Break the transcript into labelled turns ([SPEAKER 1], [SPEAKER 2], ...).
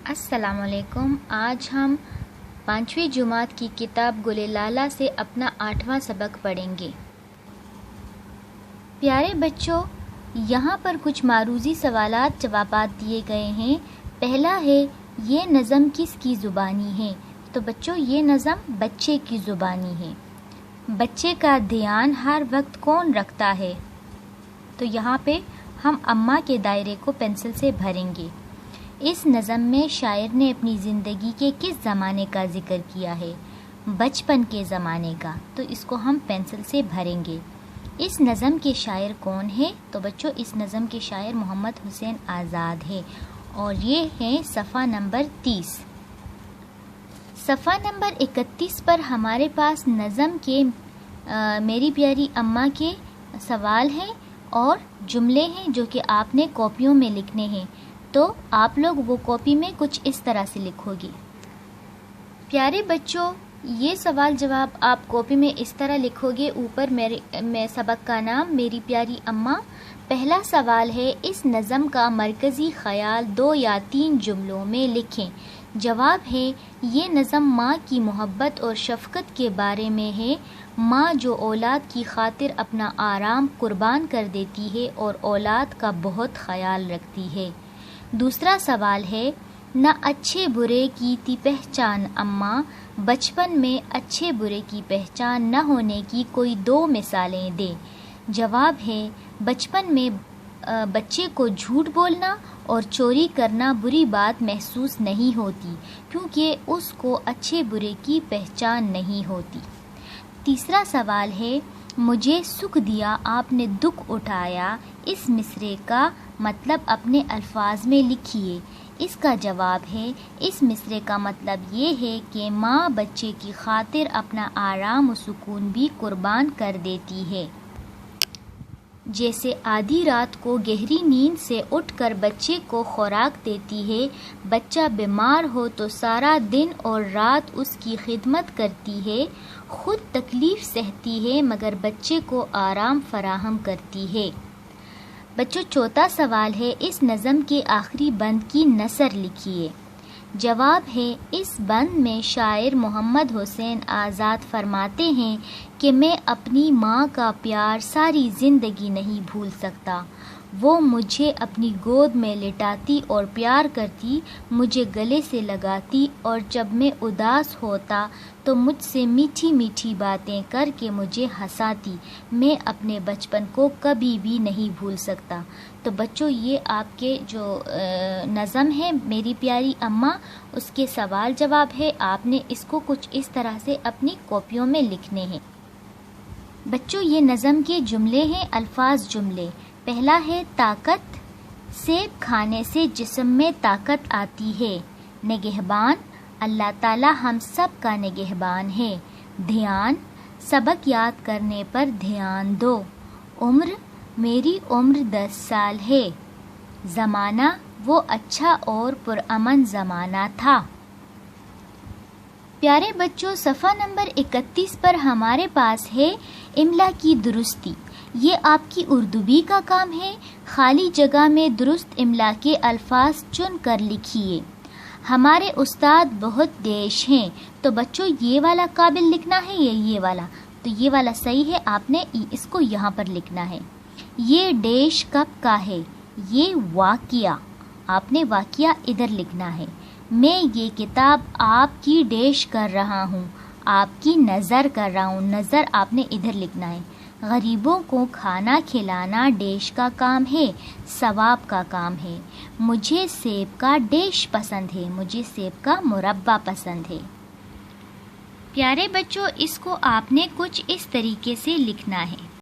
[SPEAKER 1] السلام علیکم۔ آج ہم 5ویں جماعت کی کتاب گل لالہ سے اپنا 8واں سبق پڑھیں گے۔ پیارے بچوں، یہاں پر کچھ معروضی سوالات جوابات دیے گئے ہیں۔ پہلا ہے، یہ نظم کس کی زبانی ہے؟ تو بچوں، یہ نظم بچے کی زبانی ہے۔ بچے کا دھیان ہر وقت کون رکھتا ہے؟ تو یہاں پہ ہم اماں کے دائرے کو پینسل سے بھریں گے۔ اس نظم میں شاعر نے اپنی زندگی کے کس زمانے کا ذکر کیا ہے؟ بچپن کے زمانے کا، تو اس کو ہم پینسل سے بھریں گے۔ اس نظم کے شاعر کون ہے؟ تو بچوں، اس نظم کے شاعر محمد حسین آزاد ہے، اور یہ ہے صفحہ نمبر 30۔ صفحہ نمبر 31 پر ہمارے پاس نظم کے میری پیاری اماں کے سوال ہیں اور جملے ہیں جو کہ آپ نے کاپیوں میں لکھنے ہیں۔ تو آپ لوگ وہ کاپی میں کچھ اس طرح سے لکھو گے۔ پیارے بچوں، یہ سوال جواب آپ کاپی میں اس طرح لکھو گے۔ اوپر میں سبق کا نام میری پیاری اماں۔ پہلا سوال ہے، اس نظم کا مرکزی خیال 2 یا 3 جملوں میں لکھیں۔ جواب ہے، یہ نظم ماں کی محبت اور شفقت کے بارے میں ہے۔ ماں جو اولاد کی خاطر اپنا آرام قربان کر دیتی ہے اور اولاد کا بہت خیال رکھتی ہے۔ دوسرا سوال ہے، نہ اچھے برے کی تھی پہچان اماں، بچپن میں اچھے برے کی پہچان نہ ہونے کی کوئی 2 مثالیں دے۔ جواب ہے، بچپن میں بچے کو جھوٹ بولنا اور چوری کرنا بری بات محسوس نہیں ہوتی، کیونکہ اس کو اچھے برے کی پہچان نہیں ہوتی۔ تیسرا سوال ہے، مجھے سکھ دیا آپ نے دکھ اٹھایا، اس مصرعے کا مطلب اپنے الفاظ میں لکھیے۔ اس کا جواب ہے، اس مصرعے کا مطلب یہ ہے کہ ماں بچے کی خاطر اپنا آرام و سکون بھی قربان کر دیتی ہے۔ جیسے آدھی رات کو گہری نیند سے اٹھ کر بچے کو خوراک دیتی ہے، بچہ بیمار ہو تو سارا دن اور رات اس کی خدمت کرتی ہے، خود تکلیف سہتی ہے مگر بچے کو آرام فراہم کرتی ہے۔ بچوں، چوتھا سوال ہے، اس نظم کے آخری بند کی نثر لکھیے۔ جواب ہے، اس بند میں شاعر محمد حسین آزاد فرماتے ہیں کہ میں اپنی ماں کا پیار ساری زندگی نہیں بھول سکتا۔ وہ مجھے اپنی گود میں لٹاتی اور پیار کرتی، مجھے گلے سے لگاتی، اور جب میں اداس ہوتا تو مجھ سے میٹھی میٹھی باتیں کر کے مجھے ہنساتی۔ میں اپنے بچپن کو کبھی بھی نہیں بھول سکتا۔ تو بچوں، یہ آپ کے جو نظم ہے میری پیاری اماں، اس کے سوال جواب ہے۔ آپ نے اس کو کچھ اس طرح سے اپنی کاپیوں میں لکھنے ہیں۔ بچوں، یہ نظم کے جملے ہیں، الفاظ جملے۔ پہلا ہے، طاقت، سیب کھانے سے جسم میں طاقت آتی ہے۔ نگہبان، اللہ تعالی ہم سب کا نگہبان ہے۔ دھیان، سبق یاد کرنے پر دھیان دو۔ عمر، میری عمر 10 سال ہے۔ زمانہ، وہ اچھا اور پرامن زمانہ تھا۔ پیارے بچوں، صفحہ نمبر 31 پر ہمارے پاس ہے املا کی درستی۔ یہ آپ کی اردوبی کا کام ہے۔ خالی جگہ میں درست املا کے الفاظ چن کر لکھیے۔ ہمارے استاد بہت دیش ہیں۔ تو بچوں، یہ والا قابل لکھنا ہے یا یہ والا؟ تو یہ والا صحیح ہے، آپ نے اس کو یہاں پر لکھنا ہے۔ یہ دیش کب کا ہے؟ یہ واقعہ، آپ نے واقعہ ادھر لکھنا ہے۔ میں یہ کتاب آپ کی ڈیش کر رہا ہوں، آپ کی نظر کر رہا ہوں، نظر آپ نے ادھر لکھنا ہے۔ غریبوں کو کھانا کھلانا ڈیش کا کام ہے، ثواب کا کام ہے۔ مجھے سیب کا ڈیش پسند ہے، مجھے سیب کا مربع پسند ہے۔ پیارے بچوں، اس کو آپ نے کچھ اس طریقے سے لکھنا ہے۔